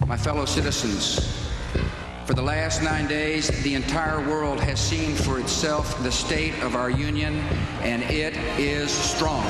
My fellow citizens, for the last 9 days, the entire world has seen for itself the state of our union, and it is strong.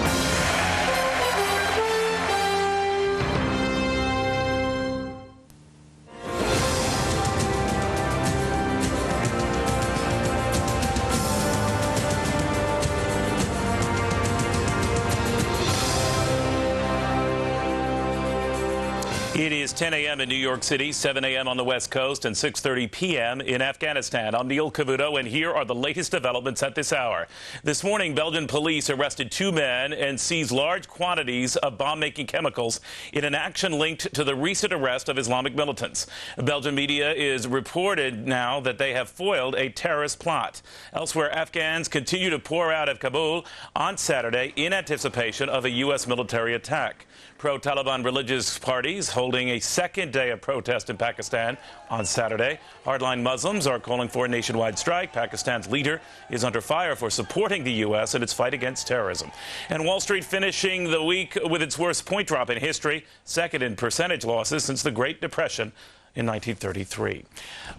It is 10 a.m. in New York City, 7 a.m. on the West Coast, and 6:30 p.m. in Afghanistan. I'm Neil Cavuto, and here are the latest developments at this hour. This morning, Belgian police arrested 2 men and seized large quantities of bomb-making chemicals in an action linked to the recent arrest of Islamic militants. Belgian media is reported now that they have foiled a terrorist plot. Elsewhere, Afghans continue to pour out of Kabul on Saturday in anticipation of a U.S. military attack. Pro-Taliban religious parties holding a second day of protest in Pakistan on Saturday. Hardline Muslims are calling for a nationwide strike. Pakistan's leader is under fire for supporting the U.S. in its fight against terrorism. And Wall Street finishing the week with its worst point drop in history, second in percentage losses since the Great Depression in 1933.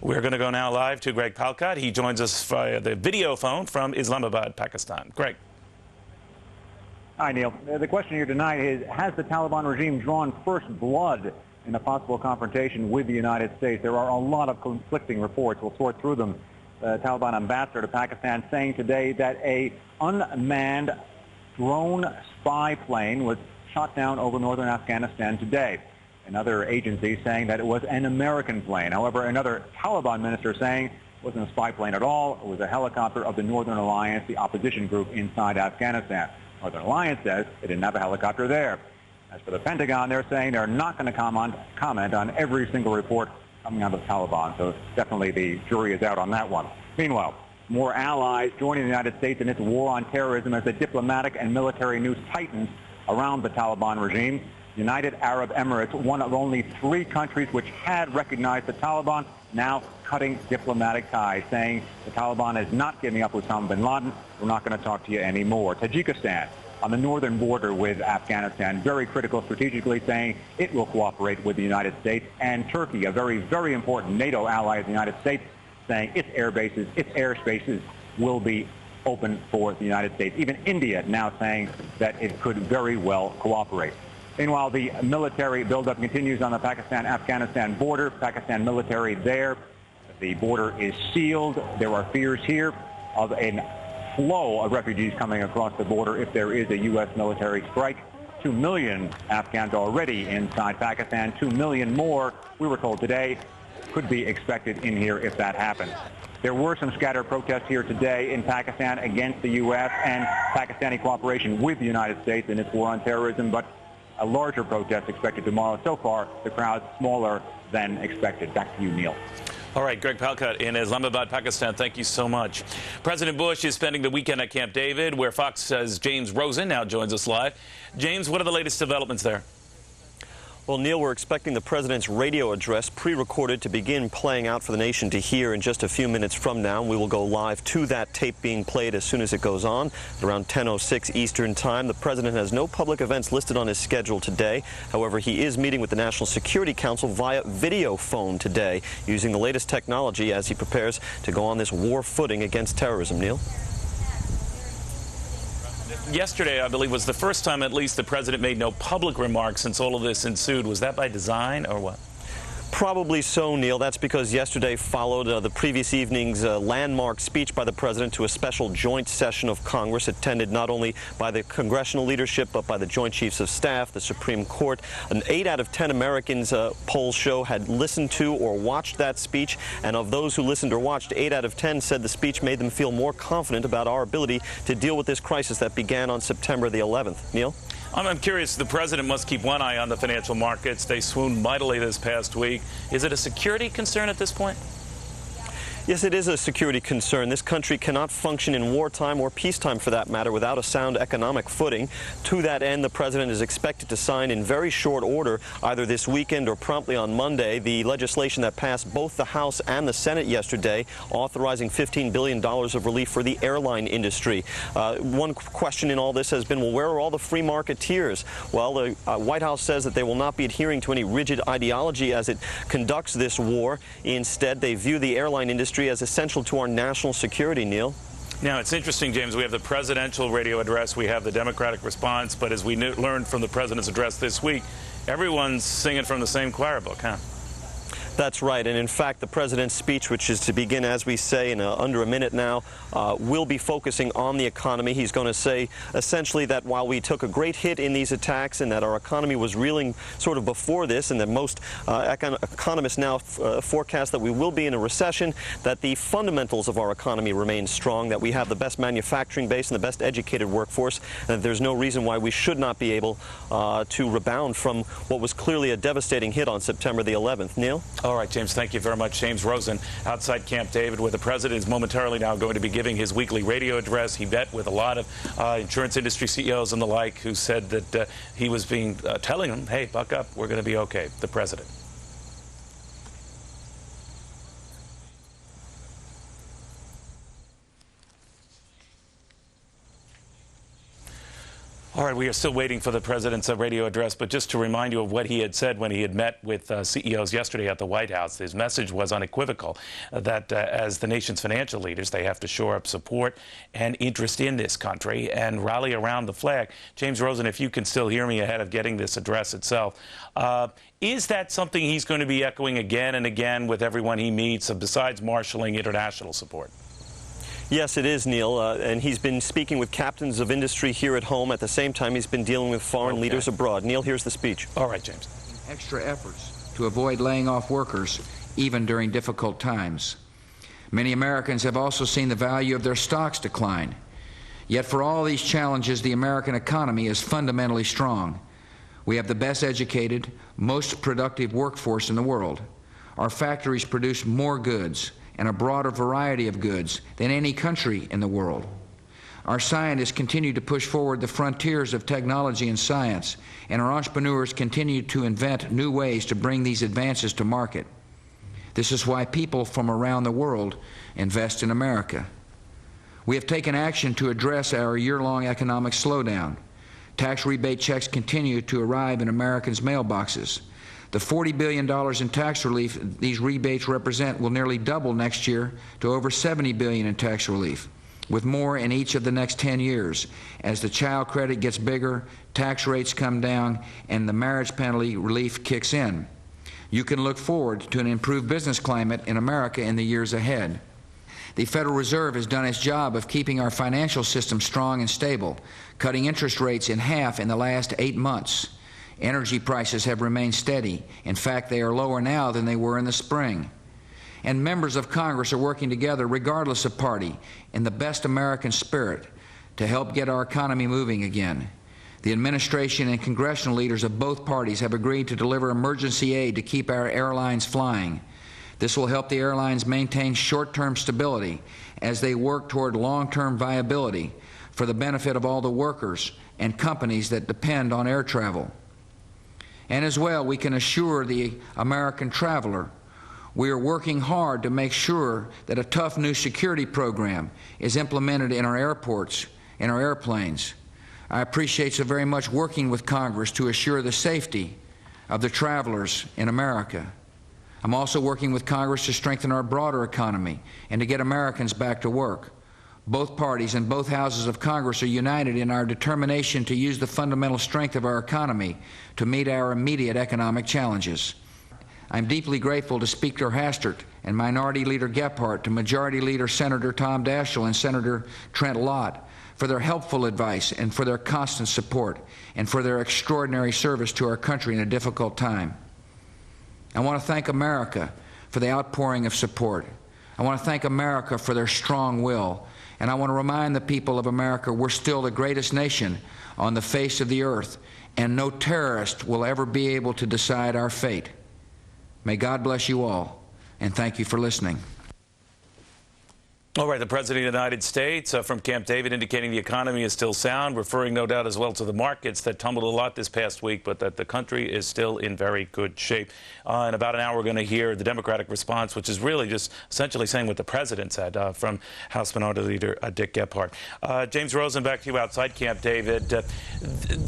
We're going to go now live to Greg Palkat. He joins us via the video phone from Islamabad, Pakistan. Greg. Hi, Neil. The question here tonight is, has the Taliban regime drawn first blood in a possible confrontation with the United States? There are a lot of conflicting reports. We'll sort through them. The Taliban ambassador to Pakistan saying today that a unmanned drone spy plane was shot down over northern Afghanistan today. Another agency saying that it was an American plane. However, another Taliban minister saying it wasn't a spy plane at all. It was a helicopter of the Northern Alliance, the opposition group inside Afghanistan. Northern Alliance says they didn't have a helicopter there. As for the Pentagon, they're saying they're not going to comment on every single report coming out of the Taliban. So definitely the jury is out on that one. Meanwhile, more allies joining the United States in its war on terrorism as the diplomatic and military news tightens around the Taliban regime. United Arab Emirates, one of only 3 countries which had recognized the Taliban, now cutting diplomatic ties, saying the Taliban is not giving up Osama bin Laden. We're not going to talk to you anymore. Tajikistan, on the northern border with Afghanistan, very critical strategically, saying it will cooperate with the United States. And Turkey, a very, very important NATO ally of the United States, saying its air bases, its airspaces will be open for the United States. Even India now saying that it could very well cooperate. Meanwhile, the military buildup continues on the Pakistan-Afghanistan border. Pakistan military there. The border is sealed. There are fears here of a flow of refugees coming across the border if there is a U.S. military strike. 2 million Afghans already inside Pakistan. 2 million more, we were told today, could be expected in here if that happens. There were some scattered protests here today in Pakistan against the U.S. and Pakistani cooperation with the United States in its war on terrorism, but a larger protest expected tomorrow. So far, the crowd smaller than expected. Back to you, Neil. All right, Greg Palkat in Islamabad, Pakistan, thank you so much. President Bush is spending the weekend at Camp David, where Fox's James Rosen now joins us live. James, what are the latest developments there? Well, Neil, we're expecting the president's radio address pre-recorded to begin playing out for the nation to hear in just a few minutes from now. We will go live to that tape being played as soon as it goes on. At around 10:06 Eastern Time, the president has no public events listed on his schedule today. However, he is meeting with the National Security Council via video phone today, using the latest technology as he prepares to go on this war footing against terrorism. Neil? Yesterday, I believe, was the first time at least the president made no public remarks since all of this ensued. Was that by design or what? Probably so, Neil. That's because yesterday followed the previous evening's landmark speech by the president to a special joint session of Congress, attended not only by the congressional leadership but by the Joint Chiefs of Staff, the Supreme Court. 8 out of 10 Americans, polls show, had listened to or watched that speech, and of those who listened or watched, 8 out of 10 said the speech made them feel more confident about our ability to deal with this crisis that began on September the 11th. Neil? I'm curious, the president must keep one eye on the financial markets. They swooned mightily this past week. Is it a security concern at this point? Yes, it is a security concern. This country cannot function in wartime or peacetime, for that matter, without a sound economic footing. To that end, the president is expected to sign in very short order, either this weekend or promptly on Monday, the legislation that passed both the House and the Senate yesterday, authorizing $15 billion of relief for the airline industry. One question in all this has been, well, where are all the free marketeers? Well, the White House says that they will not be adhering to any rigid ideology as it conducts this war. Instead, they view the airline industry as essential to our national security, Neil. Now, it's interesting, James. We have the presidential radio address. We have the Democratic response. But as we learned from the president's address this week, everyone's singing from the same choir book, huh? That's right. And in fact, the president's speech, which is to begin, as we say, in under a minute now, will be focusing on the economy. He's going to say essentially that while we took a great hit in these attacks and that our economy was reeling sort of before this, and that most economists now forecast that we will be in a recession, that the fundamentals of our economy remain strong, that we have the best manufacturing base and the best educated workforce, and that there's no reason why we should not be able to rebound from what was clearly a devastating hit on September the 11th. Neil? All right, James, thank you very much. James Rosen outside Camp David, where the president is momentarily now going to be giving his weekly radio address. He met with a lot of insurance industry CEOs and the like who said that he was telling them, hey, buck up, we're going to be okay, the president. All right, we are still waiting for the president's radio address, but just to remind you of what he had said when he had met with CEOs yesterday at the White House, his message was unequivocal that as the nation's financial leaders, they have to shore up support and interest in this country and rally around the flag. James Rosen, if you can still hear me ahead of getting this address itself, is that something he's going to be echoing again and again with everyone he meets, besides marshaling international support? Yes, it is, Neil, and he's been speaking with captains of industry here at home. At the same time, he's been dealing with foreign leaders abroad. Neil, here's the speech. All right, James. Extra efforts to avoid laying off workers, even during difficult times. Many Americans have also seen the value of their stocks decline. Yet for all these challenges, the American economy is fundamentally strong. We have the best educated, most productive workforce in the world. Our factories produce more goods and a broader variety of goods than any country in the world. Our scientists continue to push forward the frontiers of technology and science, and our entrepreneurs continue to invent new ways to bring these advances to market. This is why people from around the world invest in America. We have taken action to address our year-long economic slowdown. Tax rebate checks continue to arrive in Americans' mailboxes. The $40 billion in tax relief these rebates represent will nearly double next year to over $70 billion in tax relief, with more in each of the next 10 years. As the child credit gets bigger, tax rates come down, and the marriage penalty relief kicks in. You can look forward to an improved business climate in America in the years ahead. The Federal Reserve has done its job of keeping our financial system strong and stable, cutting interest rates in half in the last 8 months. Energy prices have remained steady. In fact, they are lower now than they were in the spring. And members of Congress are working together, regardless of party, in the best American spirit to help get our economy moving again. The administration and congressional leaders of both parties have agreed to deliver emergency aid to keep our airlines flying. This will help the airlines maintain short-term stability as they work toward long-term viability for the benefit of all the workers and companies that depend on air travel. And as well, we can assure the American traveler we are working hard to make sure that a tough new security program is implemented in our airports, in our airplanes. I appreciate so very much working with Congress to assure the safety of the travelers in America. I'm also working with Congress to strengthen our broader economy and to get Americans back to work. Both parties and both houses of Congress are united in our determination to use the fundamental strength of our economy to meet our immediate economic challenges. I'm deeply grateful to Speaker Hastert and Minority Leader Gephardt, to Majority Leader Senator Tom Daschle and Senator Trent Lott for their helpful advice and for their constant support and for their extraordinary service to our country in a difficult time. I want to thank America for the outpouring of support. I want to thank America for their strong will. And I want to remind the people of America we're still the greatest nation on the face of the earth, and no terrorist will ever be able to decide our fate. May God bless you all, and thank you for listening. All right, the President of the United States from Camp David indicating the economy is still sound, referring no doubt as well to the markets that tumbled a lot this past week, but that the country is still in very good shape. In about an hour, we're going to hear the Democratic response, which is really just essentially saying what the President said from House Minority Leader Dick Gephardt. James Rosen, back to you outside Camp David.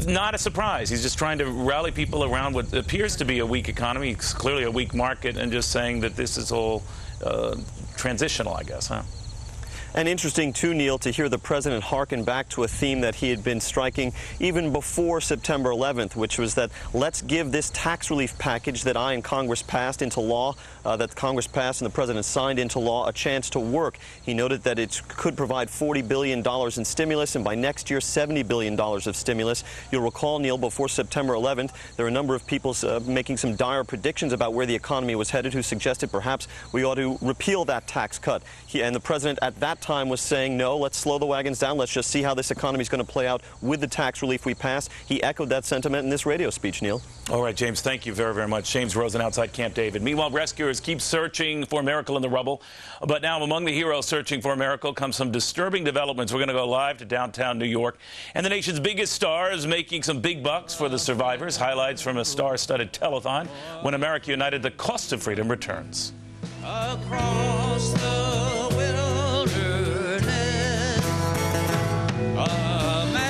Not a surprise. He's just trying to rally people around what appears to be a weak economy. It's clearly a weak market, and just saying that this is all transitional, I guess, huh? And interesting, too, Neil, to hear the president hearken back to a theme that he had been striking even before September 11th, which was that let's give this tax relief package that I and Congress passed into law, that Congress passed and the president signed into law, a chance to work. He noted that it could provide $40 billion in stimulus, and by next year, $70 billion of stimulus. You'll recall, Neil, before September 11th, there were a number of people making some dire predictions about where the economy was headed, who suggested perhaps we ought to repeal that tax cut. And the president at that time was saying, no, let's slow the wagons down. Let's just see how this economy is going to play out with the tax relief we pass. He echoed that sentiment in this radio speech, Neil. All right, James, thank you very, very much. James Rosen outside Camp David. Meanwhile, rescuers keep searching for a miracle in the rubble. But now among the heroes searching for a miracle comes some disturbing developments. We're going to go live to downtown New York. And the nation's biggest stars making some big bucks for the survivors. Highlights from a star-studded telethon. When America United, the cost of freedom returns. Across the wilderness, America,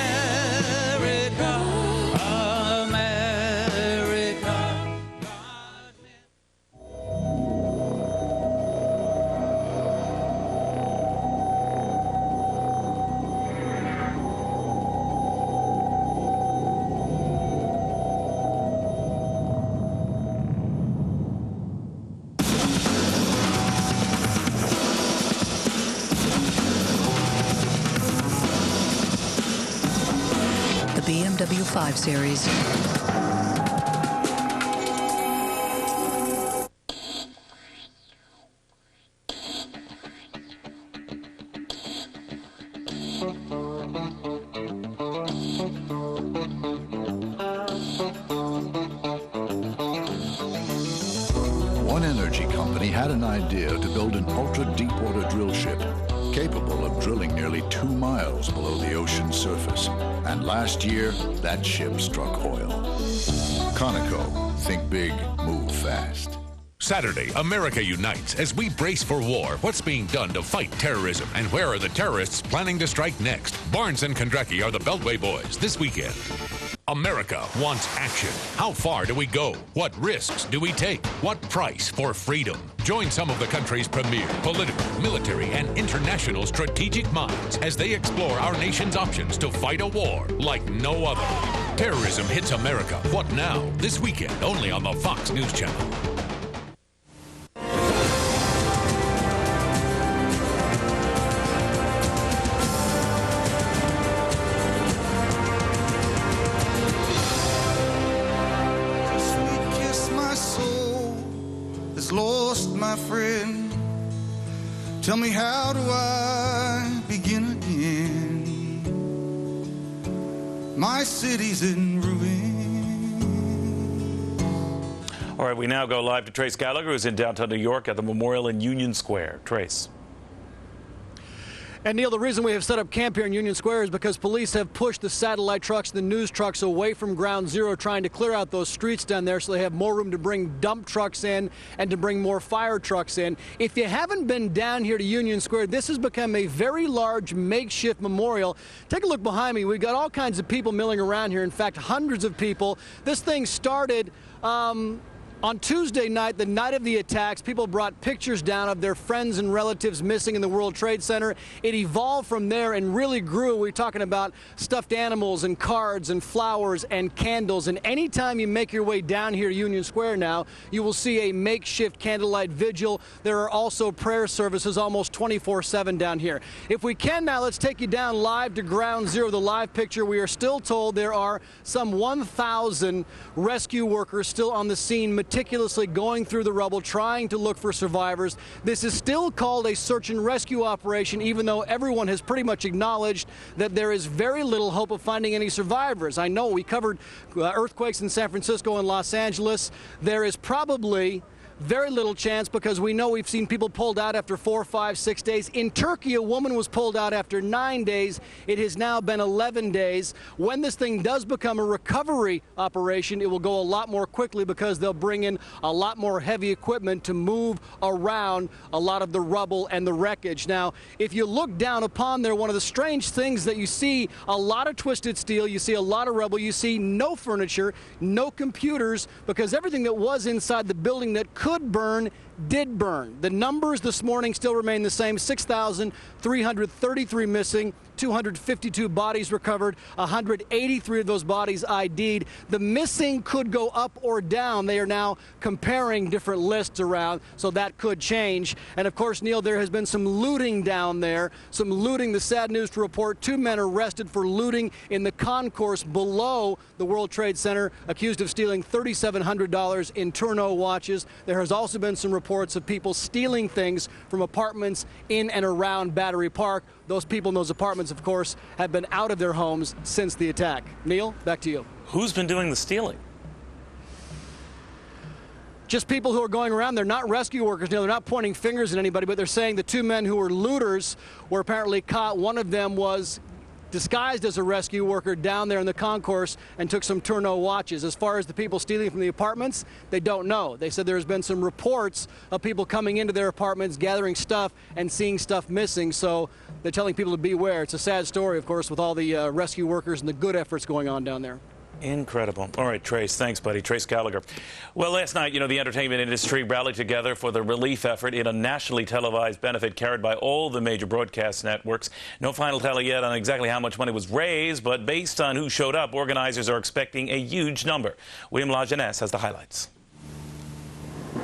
America. BMW 5 Series. One energy company had an idea to build an ultra-deepwater drill ship capable of drilling nearly 2 miles below the ocean's surface. And last year, that ship struck oil. Conoco, think big, move fast. Saturday, America unites as we brace for war. What's being done to fight terrorism, and where are the terrorists planning to strike next? Barnes and Kondracki are the Beltway boys this weekend. America wants action. How far do we go? What risks do we take? What price for freedom? Join some of the country's premier political, military, and international strategic minds as they explore our nation's options to fight a war like no other. Terrorism hits America. What now? This weekend, only on the Fox News Channel. Lost, my friend. Tell me, how do I begin again? My city's in ruin. All right, we now go live to Trace Gallagher, who's in downtown New York at the memorial in Union Square. Trace. And Neil, the reason we have set up camp here in Union Square is because police have pushed the satellite trucks, the news trucks away from Ground Zero, trying to clear out those streets down there so they have more room to bring dump trucks in and to bring more fire trucks in. If you haven't been down here to Union Square, this has become a very large makeshift memorial. Take a look behind me. We've got all kinds of people milling around here. In fact, hundreds of people. This thing started on Tuesday night, the night of the attacks. People brought pictures down of their friends and relatives missing in the World Trade Center. It evolved from there and really grew. We're talking about stuffed animals and cards and flowers and candles. And anytime you make your way down here to Union Square now, you will see a makeshift candlelight vigil. There are also prayer services almost 24/7 down here. If we can now, let's take you down live to Ground Zero, the live picture. We are still told there are some 1,000 rescue workers still on the scene, meticulously going through the rubble, trying to look for survivors. This is still called a search and rescue operation, even though everyone has pretty much acknowledged that there is very little hope of finding any survivors. I know we covered earthquakes in San Francisco and Los Angeles. There is probably very little chance because we know we've seen people pulled out after 4, 5, 6 days. In Turkey, a woman was pulled out after 9 days. It has now been 11 days. When this thing does become a recovery operation, it will go a lot more quickly because they'll bring in a lot more heavy equipment to move around a lot of the rubble and the wreckage. Now, if you look down upon there, one of the strange things that you see a lot of twisted steel, you see a lot of rubble, you see no furniture, no computers, because everything that was inside the building that could burn did burn. The numbers this morning still remain the same: 6,333 missing, 252 bodies recovered, 183 of those bodies ID'd. The missing could go up or down. They are now comparing different lists around, so that could change. And of course, Neil, there has been some looting down there, some looting. The sad news to report: 2 men arrested for looting in the concourse below the World Trade Center, accused of stealing $3,700 in Tourneau watches. There has also been some reports of people stealing things from apartments in and around Battery Park. Those people in those apartments, of course, have been out of their homes since the attack. Neil, back to you. Who's been doing the stealing? Just people who are going around. They're not rescue workers, Neil. They're not pointing fingers at anybody, but they're saying the 2 men who were looters were apparently caught. One of them was disguised as a rescue worker down there in the concourse and took some Tourneau watches. As far as the people stealing from the apartments, they don't know. They said there's been some reports of people coming into their apartments, gathering stuff and seeing stuff missing, so they're telling people to beware. It's a sad story, of course, with all the rescue workers and the good efforts going on down there. Incredible. All right, Trace. Thanks, buddy. Trace Gallagher. Well, last night, the entertainment industry rallied together for the relief effort in a nationally televised benefit carried by all the major broadcast networks. No final tally yet on exactly how much money was raised, but based on who showed up, organizers are expecting a huge number. William LaJeunesse has the highlights.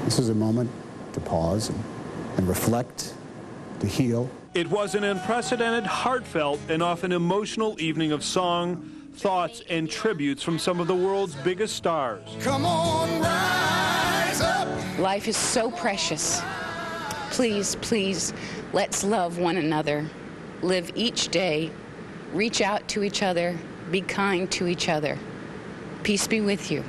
This is a moment to pause and reflect, to heal. It was an unprecedented, heartfelt, and often emotional evening of song, thoughts, and tributes from some of the world's biggest stars. Come on, rise up. Life is so precious. Please, please, let's love one another. Live each day. Reach out to each other. Be kind to each other. Peace be with you.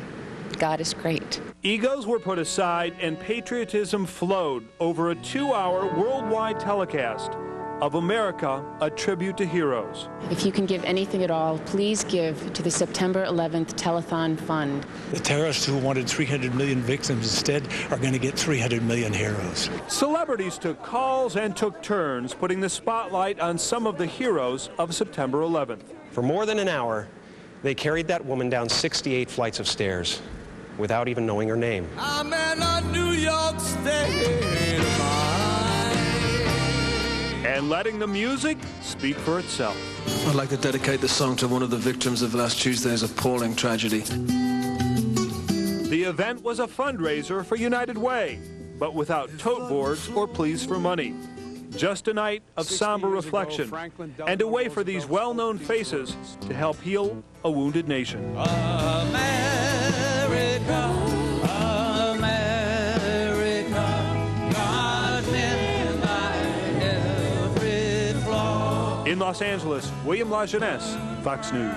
God is great. Egos were put aside and patriotism flowed over a 2-hour worldwide telecast of America, a tribute to heroes. If you can give anything at all, please give to the September 11th Telethon Fund. The terrorists who wanted 300 million victims instead are going to get 300 million heroes. Celebrities took calls and took turns putting the spotlight on some of the heroes of September 11th. For more than an hour, they carried that woman down 68 flights of stairs without even knowing her name. I'm in a New York state of mind. And letting the music speak for itself. I'd like to dedicate this song to one of the victims of last Tuesday's appalling tragedy. The event was a fundraiser for United Way, but without tote boards or pleas for money. Just a night of somber reflection and a way for these well-known faces to help heal a wounded nation. America, America, God meant by every flaw. In Los Angeles, William LaJeunesse, Fox News.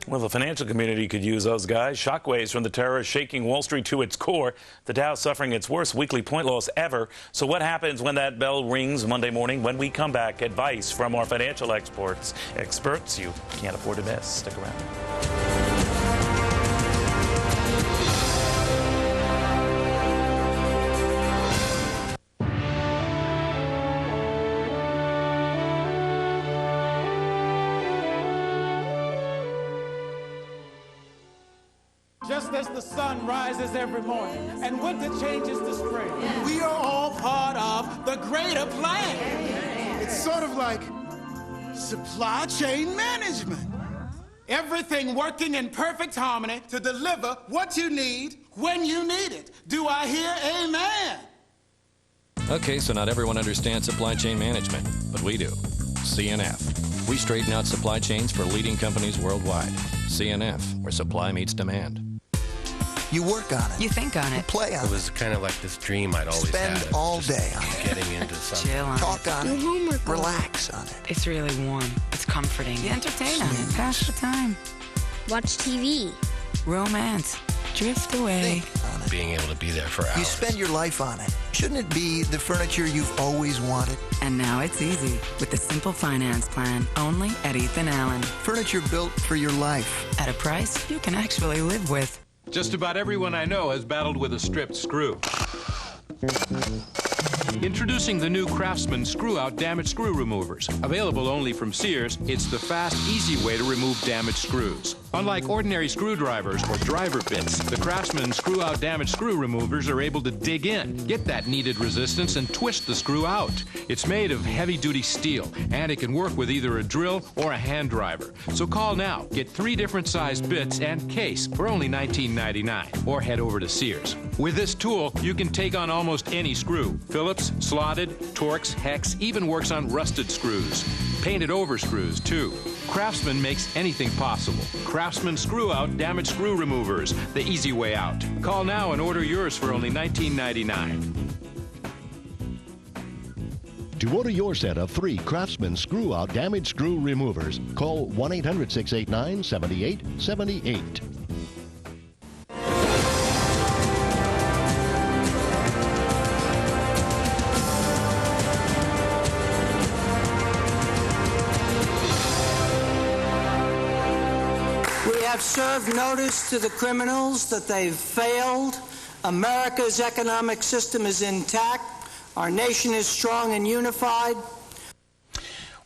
Well, the financial community could use those guys. Shockwaves from the terrorists shaking Wall Street to its core. The Dow suffering its worst weekly point loss ever. So what happens when that bell rings Monday morning? When we come back, advice from our financial experts you can't afford to miss. Stick around. Just as the sun rises every morning and winter changes to spring, we are all part of the greater plan. It's sort of like supply chain management. Everything working in perfect harmony to deliver what you need when you need it. Do I hear amen? Okay, so not everyone understands supply chain management, but we do. CNF. We straighten out supply chains for leading companies worldwide. CNF, where supply meets demand. You work on it. You think on it. You play on it. It was kind of like this dream I'd always had. Spend all day on it. Getting into something. Chill on Talk it. on it. Relax on it. It's really warm. It's comforting. You entertain on it. Pass the time. Watch TV. Romance. drift away. Being able to be there for hours. You spend your life on it. Shouldn't it be the furniture you've always wanted? And now it's easy with the Simple Finance Plan, only at Ethan Allen. Furniture built for your life. At a price you can actually live with. Just about everyone I know has battled with a stripped screw. Introducing the new Craftsman Screw-Out Damaged Screw Removers. Available only from Sears, it's the fast, easy way to remove damaged screws. Unlike ordinary screwdrivers or driver bits, the Craftsman Screw-Out Damaged Screw Removers are able to dig in, get that needed resistance, and twist the screw out. It's made of heavy-duty steel, and it can work with either a drill or a hand driver. So call now. Get 3 different sized bits and case for only $19.99, or head over to Sears. With this tool, you can take on almost any screw. Phillips, slotted, Torx, hex, even works on rusted screws. Painted over screws, too. Craftsman makes anything possible. Craftsman Screw-Out Damaged Screw Removers, the easy way out. Call now and order yours for only $19.99. To order your set of 3 Craftsman Screw-Out Damaged Screw Removers, call 1-800-689-7878. Have served notice to the criminals that they've failed. America's economic system is intact. Our nation is strong and unified.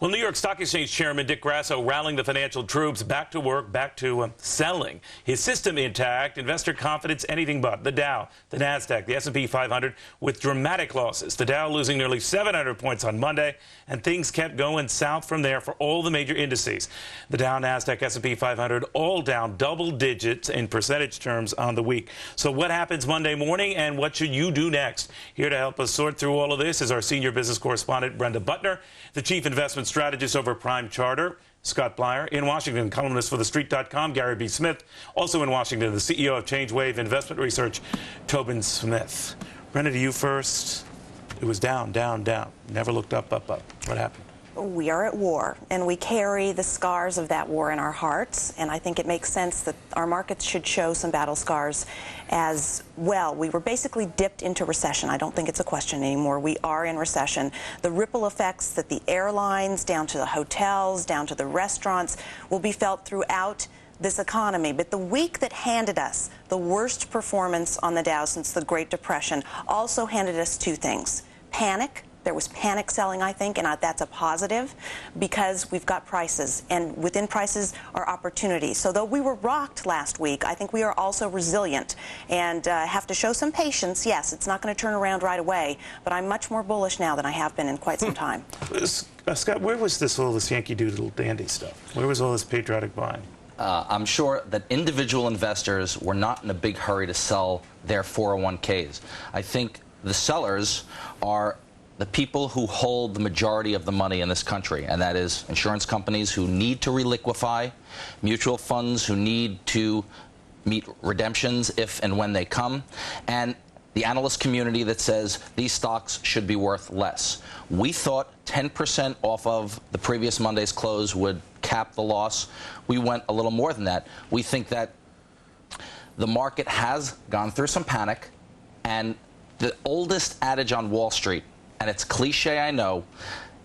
Well, New York Stock Exchange Chairman Dick Grasso rallying the financial troops back to work, back to selling. His system intact, investor confidence anything but. The Dow, the NASDAQ, the S&P 500 with dramatic losses. The Dow losing nearly 700 points on Monday, and things kept going south from there for all the major indices. The Dow, NASDAQ, S&P 500 all down double digits in percentage terms on the week. So what happens Monday morning, and what should you do next? Here to help us sort through all of this is our senior business correspondent, Brenda Butner, the chief investment strategist over Prime Charter, Scott Blyer. In Washington, columnist for TheStreet.com, Gary B. Smith. Also in Washington, the CEO of Change Wave Investment Research, Tobin Smith. Brenda, to you first. It was down, down, down. Never looked up, up, up. What happened? We are at war, and we carry the scars of that war in our hearts, and I think it makes sense that our markets should show some battle scars as well. We were basically dipped into recession. I don't think it's a question anymore. We are in recession. The ripple effects that the airlines, down to the hotels, down to the restaurants, will be felt throughout this economy. But the week that handed us the worst performance on the Dow since the Great Depression also handed us 2 things. Panic. There was panic selling, I think, and that's a positive because we've got prices, and within prices are opportunities. So though we were rocked last week, I think we are also resilient and have to show some patience. Yes, it's not going to turn around right away, but I'm much more bullish now than I have been in quite some time. Scott, where was all this Yankee Doodle Dandy stuff? Where was all this patriotic buying? I'm sure that individual investors were not in a big hurry to sell their 401ks. I think the sellers are the people who hold the majority of the money in this country, and that is insurance companies who need to reliquify, mutual funds who need to meet redemptions if and when they come, and the analyst community that says these stocks should be worth less. We thought 10% off of the previous Monday's close would cap the loss. We went a little more than that. We think that the market has gone through some panic, and the oldest adage on Wall Street, and it's cliche, I know,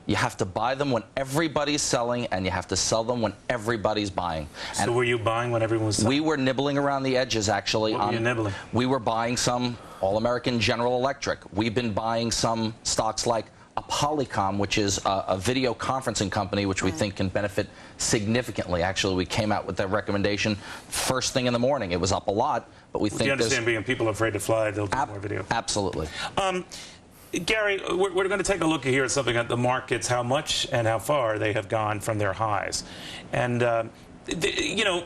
you have to buy them when everybody's selling, and you have to sell them when everybody's buying. So were you buying when everyone was selling? We were nibbling around the edges, actually. What were you nibbling? We were buying some All-American General Electric. We've been buying some stocks like a Polycom, which is a video conferencing company, which we think can benefit significantly. Actually, we came out with that recommendation first thing in the morning. It was up a lot, but we think you understand being people afraid to fly, they'll do more video. Absolutely. Gary, we're going to take a look here at something at the markets, how much and how far they have gone from their highs. And, you know,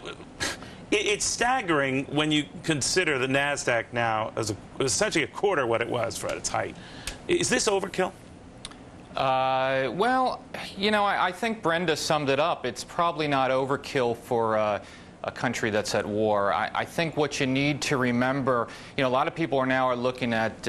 it's staggering when you consider the NASDAQ now as essentially a quarter what it was at its height. Is this overkill? Well, you know, I think Brenda summed it up. It's probably not overkill for a country that's at war. I think what you need to remember, a lot of people are looking at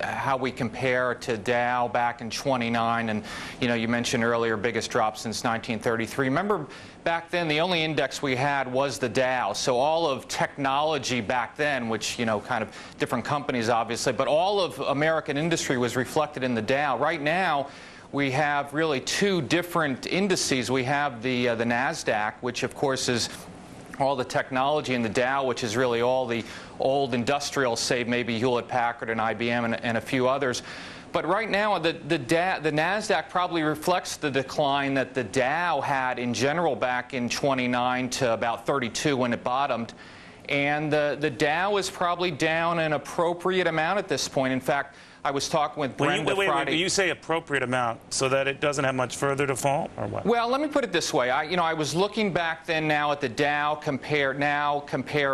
how we compare to Dow back in 29, and you mentioned earlier biggest drop since 1933. Remember, back then the only index we had was the Dow. So all of technology back then, which kind of different companies obviously, but all of American industry was reflected in the Dow. Right now, we have really two different indices. We have the NASDAQ, which of course is all the technology, and the Dow, which is really all the old industrial, save maybe Hewlett-Packard and IBM and a few others. But right now, the NASDAQ probably reflects the decline that the Dow had in general back in 29 to about 32 when it bottomed. And the Dow is probably down an appropriate amount at this point. In fact, I was talking with Brenda Friday. Wait, you say appropriate amount so that it doesn't have much further to fall, or what? Well, let me put it this way. I was looking back then now at the Dow compared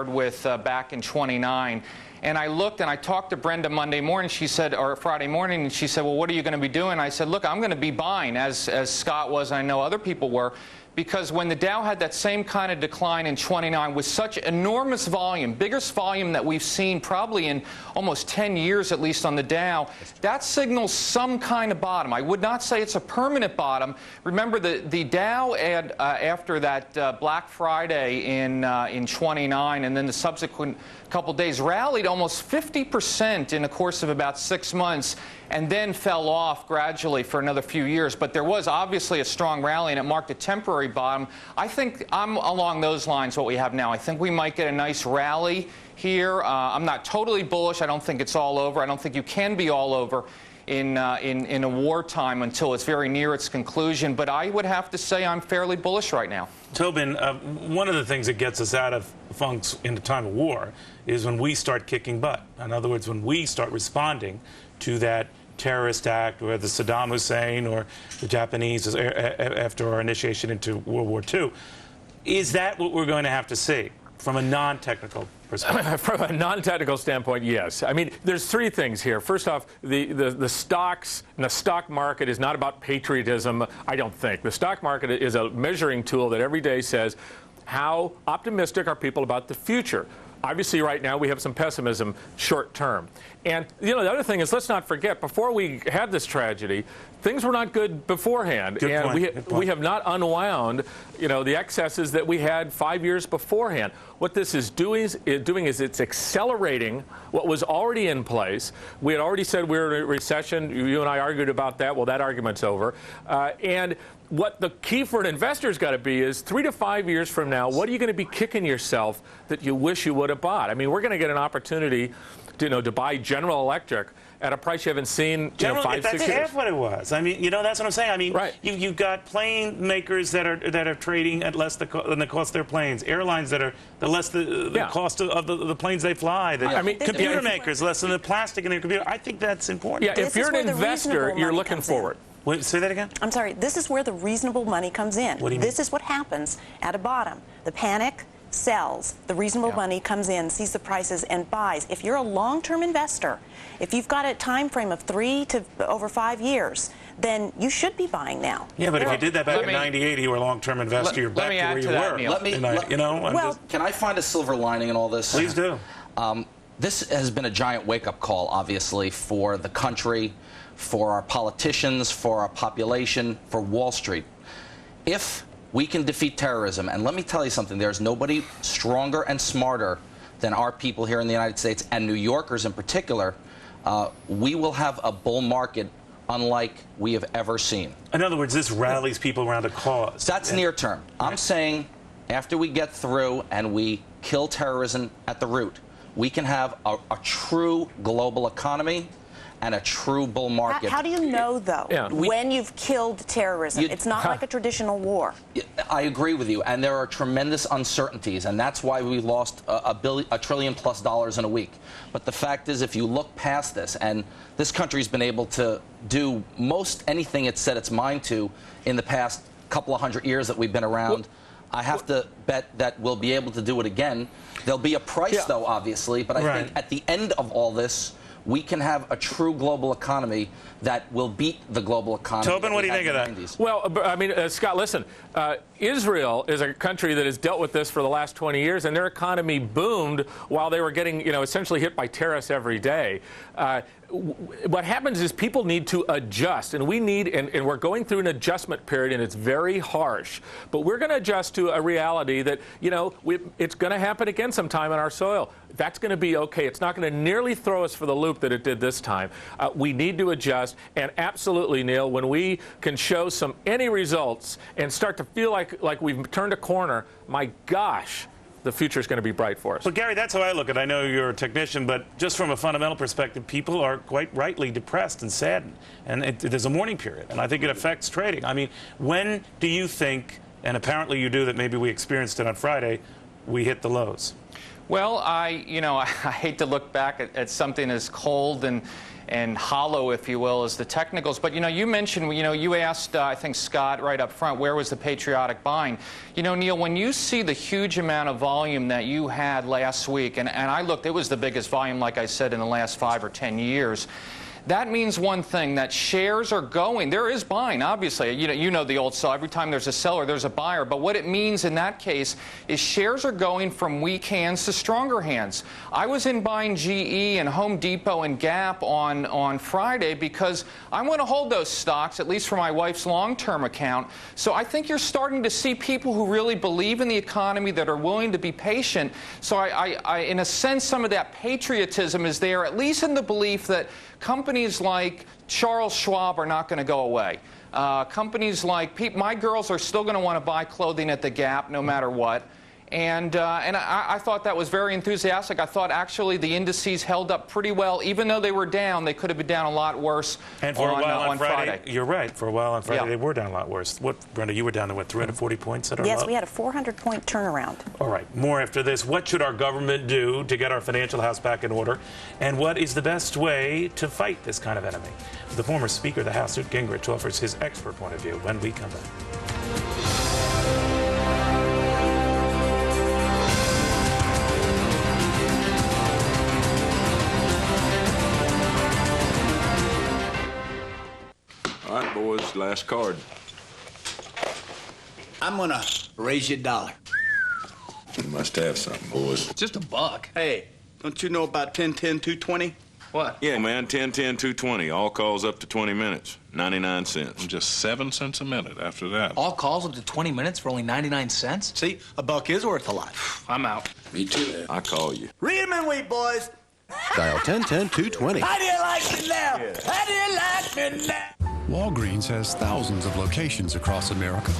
with back in 29. And I looked and I talked to Brenda Monday morning, she said, or Friday morning, and she said, well, what are you going to be doing? I said, look, I'm going to be buying, as Scott was, I know other people were. Because when the Dow had that same kind of decline in 29 with such enormous volume, biggest volume that we've seen probably in almost 10 years at least on the Dow, that signals some kind of bottom. I would not say it's a permanent bottom. Remember, the Dow after that Black Friday in 29 and then the subsequent couple days rallied almost 50% in the course of about 6 months, and then fell off gradually for another few years. But there was obviously a strong rally, and it marked a temporary bottom. I think I'm along those lines what we have now. I think we might get a nice rally here. I'm not totally bullish. I don't think it's all over. I don't think you can be all over in a wartime until it's very near its conclusion. But I would have to say I'm fairly bullish right now. Tobin, one of the things that gets us out of funks in a time of war is when we start kicking butt. In other words, when we start responding to that terrorist act, or the Saddam Hussein or the Japanese after our initiation into World War II. Is that what we're going to have to see from a non-technical perspective? From a non-technical standpoint, yes. I mean, there's three things here. First off, the stocks and the stock market is not about patriotism, I don't think. The stock market is a measuring tool that every day says, how optimistic are people about the future? Obviously, right now, we have some pessimism short term. And, the other thing is, let's not forget, before we had this tragedy, things were not good beforehand. Good point. We have not unwound, the excesses that we had 5 years beforehand. What this is doing is it's accelerating what was already in place. We had already said we were in a recession. You and I argued about that. Well, that argument's over. And what the key for an investor's got to be is 3 to 5 years from now, what are you going to be kicking yourself that you wish you would have bought? I mean, we're going to get an opportunity to buy General Electric at a price you haven't seen 5-6 years. That's half what it was. I mean, that's what I'm saying. I mean, right. You've got plane makers that are trading at less than the cost of their planes. Airlines that are less the cost of the planes they fly. Computer makers less than the plastic in their computer. I think that's important. Yeah, if you're an investor, you're looking forward. Wait, say that again? I'm sorry. This is where the reasonable money comes in. What do you mean? This is what happens at a bottom. The panic sells. The reasonable money comes in, sees the prices, and buys. If you're a long-term investor, if you've got a time frame of 3 to over 5 years, then you should be buying now. Yeah, but if you did that back in '98, you were a long-term investor. You're back to where you were. Can I find a silver lining in all this? Please do. This has been a giant wake-up call, obviously, for the country, for our politicians, for our population, for Wall Street. If we can defeat terrorism, and let me tell you something, there's nobody stronger and smarter than our people here in the United States, and New Yorkers in particular, we will have a bull market unlike we have ever seen. In other words, this rallies people around a cause. That's near term. I'm saying after we get through and we kill terrorism at the root, we can have a true global economy and a true bull market. How do you know, though, when you've killed terrorism? It's not like a traditional war. I agree with you, and there are tremendous uncertainties, and that's why we lost $1 trillion+ in a week. But the fact is, if you look past this, and this country's been able to do most anything it's set its mind to in the past couple of 100 years that we've been around, I have to bet that we'll be able to do it again. There'll be a price, though, obviously, but I think at the end of all this, we can have a true global economy that will beat the global economy. Tobin, what do you think of that? Well, I mean, Scott, listen, Israel is a country that has dealt with this for the last 20 years, and their economy boomed while they were getting, essentially hit by terrorists every day. What happens is people need to adjust, and and we're going through an adjustment period, and it's very harsh. But we're going to adjust to a reality that, it's going to happen again sometime on our soil. That's going to be okay. It's not going to nearly throw us for the loop that it did this time. We need to adjust, and absolutely, Neil, when we can show any results and start to feel like we've turned a corner, my gosh, the future is going to be bright for us. Well, Gary, that's how I look at it. I know you're a technician, but just from a fundamental perspective, people are quite rightly depressed and saddened. And there's a mourning period, and I think it affects trading. I mean, when do you think, and apparently you do, that maybe we experienced it on Friday, we hit the lows? Well, I hate to look back at something as cold and hollow, if you will, as the technicals. But, you mentioned, you asked, I think, Scott, right up front, where was the patriotic buying? Neil, when you see the huge amount of volume that you had last week, and I looked, it was the biggest volume, like I said, in the last 5 or 10 years. That means one thing, that shares are going. There is buying, obviously. You know the old saw. Every time there's a seller, there's a buyer. But what it means in that case is shares are going from weak hands to stronger hands. I was in buying GE and Home Depot and Gap on Friday because I want to hold those stocks, at least for my wife's long-term account. So I think you're starting to see people who really believe in the economy, that are willing to be patient. So I in a sense, some of that patriotism is there, at least in the belief that companies like Charles Schwab are not going to go away. Companies like my girls are still going to want to buy clothing at the Gap no matter what. And I thought that was very enthusiastic. I thought actually the indices held up pretty well. Even though they were down, they could have been down a lot worse. And for a while on Friday, you're right. For a while on Friday, yeah, they were down a lot worse. What, Brenda, you were down to what, 340 points at our Yes, low? we had a 400-point turnaround. All right, more after this. What should our government do to get our financial house back in order? And what is the best way to fight this kind of enemy? The former Speaker of the House, Newt Gingrich, offers his expert point of view when we come back. All right, boys, last card. I'm gonna raise you $1. You must have something, boys. Just $1. Hey, don't you know about 10-10-220? What? Yeah, man, 10-10-220. All calls up to 20 minutes. 99 cents. Just 7 cents a minute after that. All calls up to 20 minutes for only 99 cents? See, $1 is worth a lot. I'm out. Me too. I call you. Read 'em and wait, boys. Dial 10-10-220. How do you like me now? How do you like me now? Walgreens has thousands of locations across America.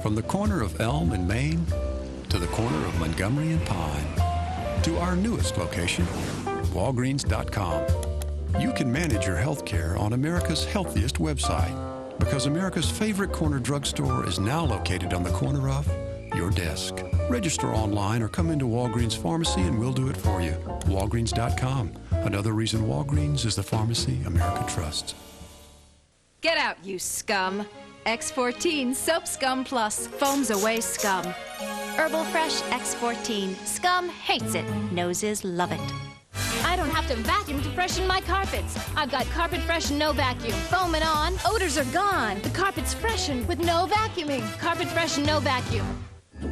From the corner of Elm in Maine to the corner of Montgomery and Pine to our newest location, Walgreens.com. You can manage your health care on America's healthiest website because America's favorite corner drugstore is now located on the corner of your desk. Register online or come into Walgreens Pharmacy and we'll do it for you. Walgreens.com. Another reason Walgreens is the pharmacy America trusts. Get out, you scum. X14 Soap Scum Plus foams away scum. Herbal Fresh X14. Scum hates it. Noses love it. I don't have to vacuum to freshen my carpets. I've got Carpet Fresh No Vacuum. Foam it on, odors are gone. The carpet's freshened with no vacuuming. Carpet Fresh No Vacuum.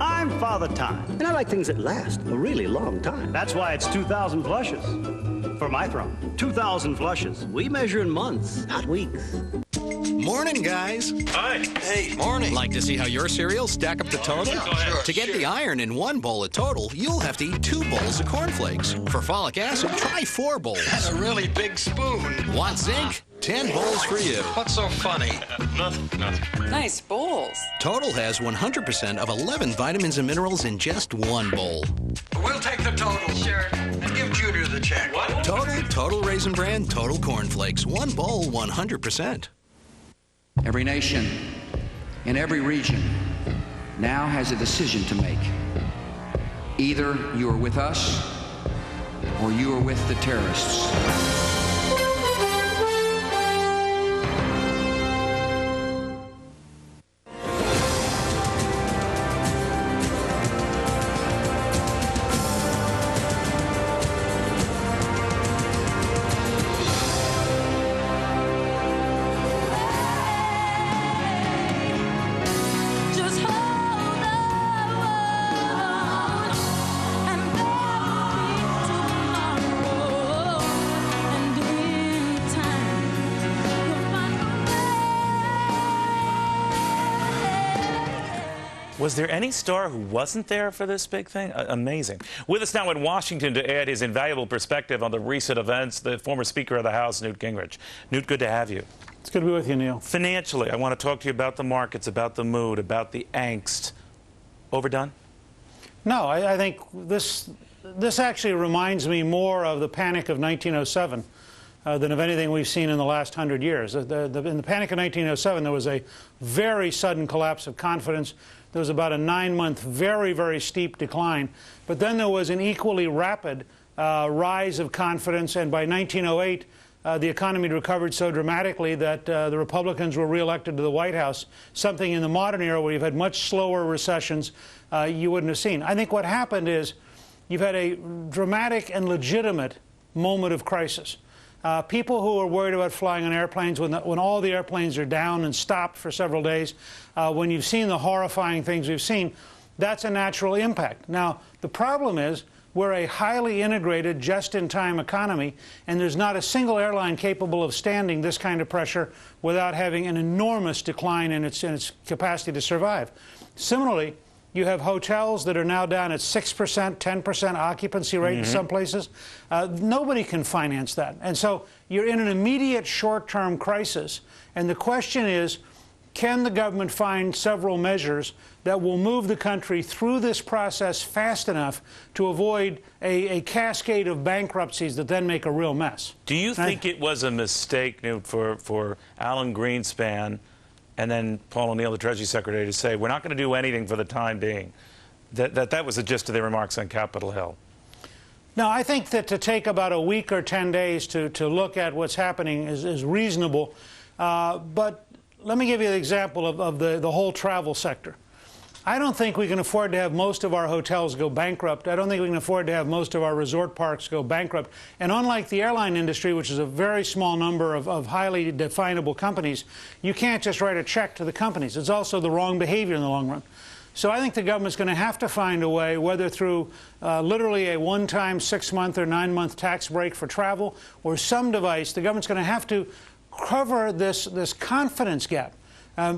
I'm Father Time, and I like things that last a really long time. That's why it's 2,000 flushes. For my throne, 2,000 flushes. We measure in months, not weeks. Morning, guys. Hi. Hey, morning. Like to see how your cereals stack up to Total? Sure, To get the iron in 1 bowl of Total, you'll have to eat 2 bowls of cornflakes. For folic acid, try 4 bowls. That's a really big spoon. Want zinc? 10 bowls for you. What's so funny? Nothing. Nice bowls. Total has 100% of 11 vitamins and minerals in just 1 bowl. We'll take the Total. Sure. And give Junior the check. What? Total Raisin Bran, Total Cornflakes. 1 bowl, 100%. Every nation in every region now has a decision to make. Either you are with us or you are with the terrorists. Just hold Was there any star who wasn't there for this big thing? Amazing. With us now in Washington to add his invaluable perspective on the recent events, the former Speaker of the House, Newt Gingrich. Newt, good to have you. It's good to be with you, Neil. Financially, I want to talk to you about the markets, about the mood, about the angst. Overdone? No, I think this actually reminds me more of the panic of 1907 than of anything we've seen in the last 100 years. In the panic of 1907, there was a very sudden collapse of confidence. There was about a 9-month, very, very steep decline. But then there was an equally rapid rise of confidence, and by 1908, the economy recovered so dramatically that the Republicans were reelected to the White House, something in the modern era where you've had much slower recessions you wouldn't have seen. I think what happened is you've had a dramatic and legitimate moment of crisis. People who are worried about flying on airplanes when all the airplanes are down and stopped for several days, when you've seen the horrifying things we've seen, that's a natural impact. Now, the problem is we're a highly integrated, just-in-time economy, and there's not a single airline capable of standing this kind of pressure without having an enormous decline in its capacity to survive. Similarly, you have hotels that are now down at 6%, 10% occupancy rate in some places. Nobody can finance that. And so you're in an immediate short-term crisis. And the question is, can the government find several measures that will move the country through this process fast enough to avoid a cascade of bankruptcies that then make a real mess? Do you think it was a mistake, Newt, for Alan Greenspan and then Paul O'Neill, the Treasury Secretary, to say, we're not going to do anything for the time being? That was the gist of their remarks on Capitol Hill. No, I think that to take about a week or 10 days to look at what's happening is reasonable. But let me give you an example of the whole travel sector. I don't think we can afford to have most of our hotels go bankrupt. I don't think we can afford to have most of our resort parks go bankrupt. And unlike the airline industry, which is a very small number of highly definable companies, you can't just write a check to the companies. It's also the wrong behavior in the long run. So I think the government's going to have to find a way, whether through literally a one-time 6-month or 9-month tax break for travel or some device, the government's going to have to cover this confidence gap.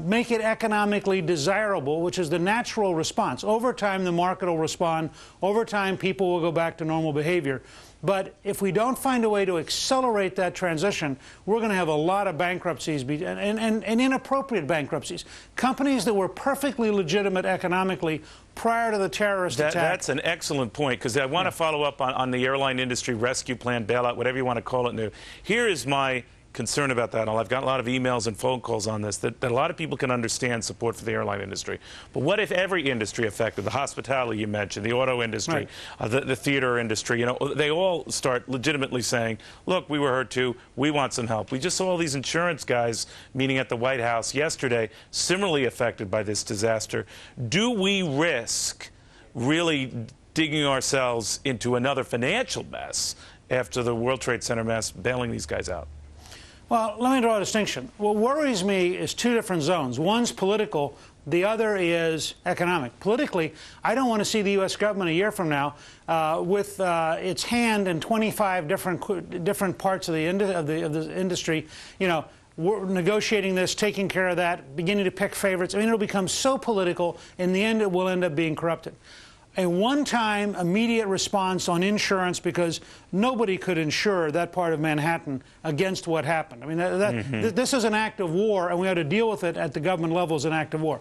Make it economically desirable, which is the natural response. Over time, the market will respond. Over time, people will go back to normal behavior. But if we don't find a way to accelerate that transition, we're going to have a lot of bankruptcies and inappropriate bankruptcies. Companies that were perfectly legitimate economically prior to the terrorist attack. That's an excellent point, because I want to follow up on the airline industry rescue plan, bailout, whatever you want to call it, Newt. Here is my concern about that. I've got a lot of emails and phone calls on this, that a lot of people can understand support for the airline industry. But what if every industry affected, the hospitality you mentioned, the auto industry, the theater industry, they all start legitimately saying, look, we were hurt too, we want some help. We just saw all these insurance guys meeting at the White House yesterday, similarly affected by this disaster. Do we risk really digging ourselves into another financial mess after the World Trade Center mess, bailing these guys out? Well, let me draw a distinction. What worries me is two different zones. One's political, the other is economic. Politically, I don't want to see the U.S. government a year from now with its hand in 25 different parts of the industry, we're negotiating this, taking care of that, beginning to pick favorites. I mean, it'll become so political, in the end it will end up being corrupted. A one-time immediate response on insurance, because nobody could insure that part of Manhattan against what happened. I mean, this is an act of war, and we ought to deal with it at the government level as an act of war.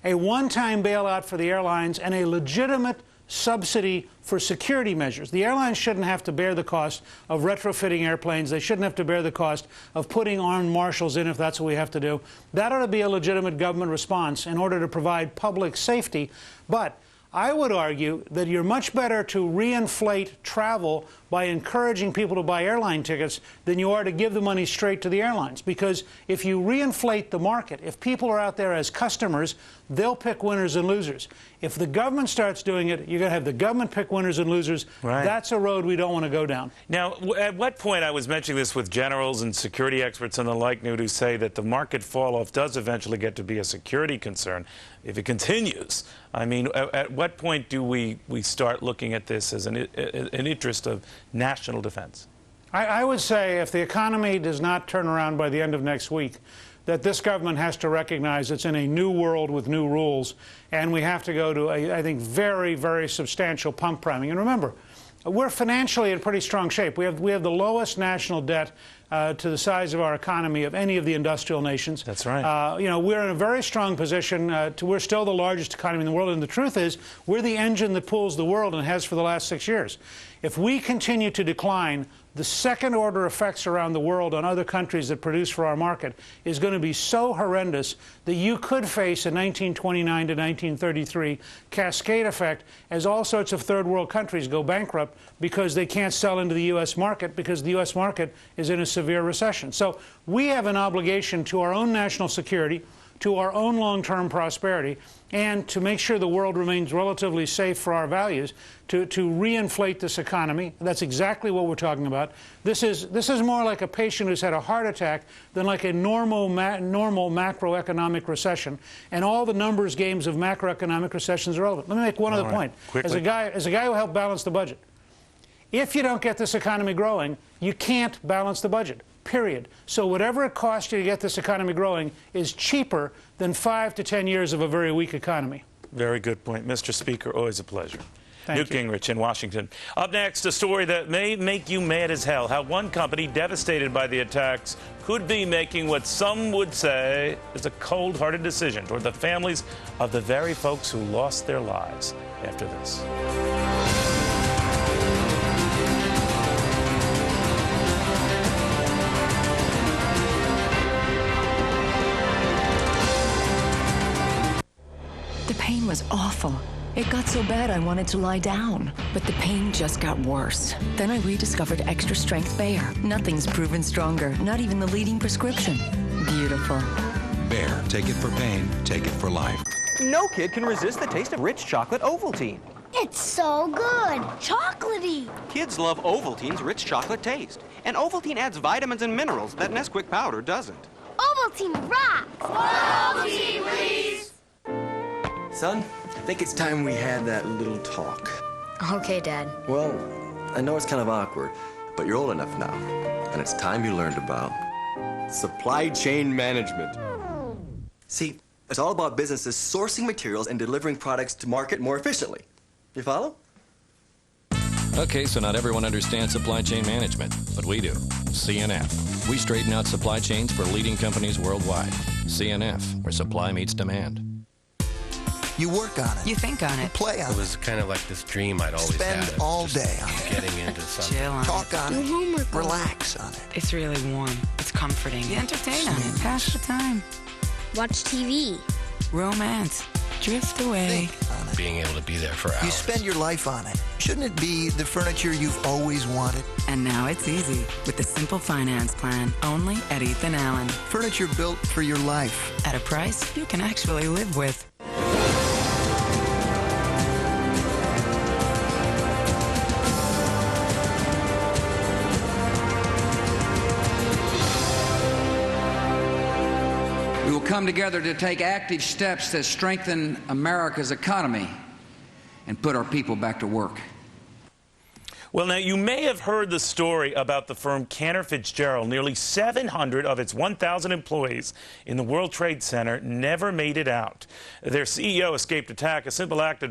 A one-time bailout for the airlines and a legitimate subsidy for security measures. The airlines shouldn't have to bear the cost of retrofitting airplanes. They shouldn't have to bear the cost of putting armed marshals in if that's what we have to do. That ought to be a legitimate government response in order to provide public safety. But I would argue that you're much better to reinflate travel by encouraging people to buy airline tickets than you are to give the money straight to the airlines. Because if you reinflate the market, if people are out there as customers, they'll pick winners and losers. If the government starts doing it, you're going to have the government pick winners and losers. Right. That's a road we don't want to go down. Now, at what point, I was mentioning this with generals and security experts and the like, Newt, who say that the market fall-off does eventually get to be a security concern if it continues. I mean, at what point do we start looking at this as an interest of national defense? I would say if the economy does not turn around by the end of next week, that this government has to recognize it's in a new world with new rules, and we have to go to, I think, very, very substantial pump priming. And remember, we're financially in pretty strong shape. We have the lowest national debt to the size of our economy of any of the industrial nations. That's right. You know, we're in a very strong position. We're still the largest economy in the world, and the truth is, we're the engine that pulls the world and has for the last 6 years. If we continue to decline, the second-order effects around the world on other countries that produce for our market is going to be so horrendous that you could face a 1929 to 1933 cascade effect as all sorts of third-world countries go bankrupt because they can't sell into the U.S. market because the U.S. market is in a severe recession. So we have an obligation to our own national security, to our own long-term prosperity, and to make sure the world remains relatively safe for our values, to reinflate this economy. That's exactly what we're talking about. This is more like a patient who's had a heart attack than like a normal macroeconomic recession. And all the numbers games of macroeconomic recessions are relevant. Let me make one other point. As a guy who helped balance the budget, if you don't get this economy growing, you can't balance the budget. Period. So whatever it costs you to get this economy growing is cheaper than 5 to 10 years of a very weak economy. Very good point. Mr. Speaker, always a pleasure. Thank Newt Gingrich in Washington. Up next, a story that may make you mad as hell. How one company devastated by the attacks could be making what some would say is a cold-hearted decision toward the families of the very folks who lost their lives after this. The pain was awful. It got so bad I wanted to lie down. But the pain just got worse. Then I rediscovered Extra Strength Bayer. Nothing's proven stronger, not even the leading prescription. Beautiful. Bayer, take it for pain, take it for life. No kid can resist the taste of rich chocolate Ovaltine. It's so good. Chocolatey. Kids love Ovaltine's rich chocolate taste. And Ovaltine adds vitamins and minerals that Nesquik powder doesn't. Ovaltine rocks. Ovaltine, please. Son, I think it's time we had that little talk. Okay, Dad. Well, I know it's kind of awkward, but you're old enough now, and it's time you learned about supply chain management. See, it's all about businesses sourcing materials and delivering products to market more efficiently. You follow? Okay, so not everyone understands supply chain management, but we do. CNF. We straighten out supply chains for leading companies worldwide. CNF, where supply meets demand. You work on it. You think on it. You play on it. It was kind of like this dream I'd always had. Spend all day on it. Getting into something. Chill on Talk on Do it. homework on Relax on it. It's really warm. It's comforting. You entertain on it. Pass the time. Watch TV. Romance. Drift away. Think on it. Being able to be there for hours. You spend your life on it. Shouldn't it be the furniture you've always wanted? And now it's easy with the Simple Finance Plan, only at Ethan Allen. Furniture built for your life. At a price you can actually live with. We will come together to take active steps that strengthen America's economy and put our people back to work. Well, now, you may have heard the story about the firm Cantor Fitzgerald. Nearly 700 of its 1,000 employees in the World Trade Center never made it out. Their CEO escaped attack, a simple act of